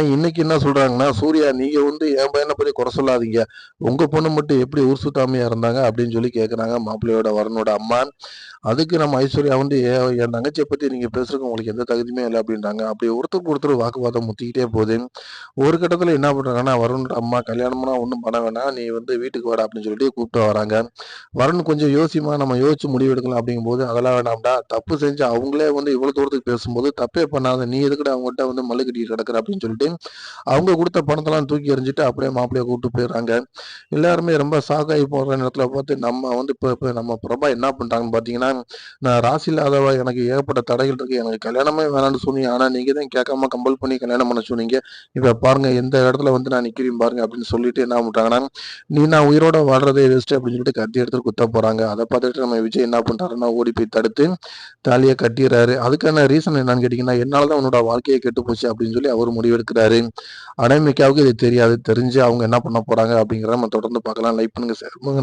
இன்னைக்கு என்ன சொல்றாங்கன்னா, "சூர்யா நீங்க என் பையன பத்தி குறை சொல்லாதீங்க. உங்க பொண்ணு மட்டும் எப்படி ஊர் சுத்தாமையா இருந்தாங்க?" அப்படின்னு சொல்லி கேட்கறாங்க மாப்பிள்ளையோட வரனோட அம்மா. அதுக்கு நம்ம ஐஸ்வர்யா "என் தங்கச்சிய பத்தி நீங்க பேசுறதுக்கு உங்களுக்கு எந்த தகுதியுமே இல்ல" அப்படின்றாங்க. அப்படி ஒருத்தருக்கு ஒருத்தர் வாக்குவாதம் முத்திக்கிட்டே போகுது. ஒரு கட்டத்தில என்ன பண்றாங்கன்னா, வருணோட அம்மா "கல்யாணம்லாம் ஒண்ணும் பண்ண வேணாம். நீ வீட்டுக்கு வாடா" அப்படின்னு சொல்லிட்டு கூப்பிட்டு வராங்க. வருண் கொஞ்சம் யோசிம்மா, நம்ம யோசிச்சு முடிவு எடுக்கலாம் அப்படிங்கும்போது, "அதெல்லாம் வேணாம்டா. தப்பு செஞ்சு அவங்களே இவ்வளோ தூரத்துக்கு பேசும்போது, தப்பே பண்ணாத நீ எதுக்குடா அவங்ககிட்ட மல்லு கட்டிட்டு கிடக்குற?" அப்படின்னு சொல்லிட்டு அவங்க குடுத்த பணத்தெல்லாம் தூக்கி எறிஞ்சுட்டு அப்படியே மாப்பிள்ளைய கூப்பிட்டு போயிடுறாங்க. எல்லாருமே ரொம்ப ஷாக் ஆகி போற நேரத்துல பார்த்து நம்ம இப்ப இப்ப நம்ம பிரபா என்ன பண்ட்டாங்கன்னு பார்த்தீங்கன்னா, "நான் ராசி இல்லாதவ, எனக்கு ஏகப்பட்ட தடைகள் இருக்கு. எனக்கு கல்யாணமே வேணாம்னு சொன்னீங்க. ஆனா நீங்க தான் கேட்காம கம்பல் பண்ணி கல்யாணம் பண்ண சொன்னீங்க. இப்ப பாருங்க எந்த இடத்துல நான் நிக்கிறேன் பாருங்க" அப்படின்னு சொல்லிட்டு என்ன பண்றாங்கன்னா, "நீ நான் உயிரோட வாழ்றதே வேஸ்ட்டு" அப்படின்னு சொல்லிட்டு கத்தி எடுத்து குத்த போறாங்க. அத பார்த்துட்டு நம்ம விஜய் என்ன பண்றாருன்னா, ஓடி போய் தடுத்து தாலிய கட்டிர்றாரு. அதுக்கான ரீசன் என்னன்னு கேட்டீங்கன்னா, "என்னால தான் உன்னோட வாழ்க்கையே கெட்டு போச்சு" அப்படின்னு சொல்லி அவரு முடிவெடுக்கிறாரு. அனாமிகாவுக்கு இது தெரியாது. தெரிஞ்சு அவங்க என்ன பண்ண போறாங்க அப்படிங்கிறத நம்ம தொடர்ந்து பார்க்கலாம். லைக் பண்ணுங்க, ஷேர் பண்ணுங்க.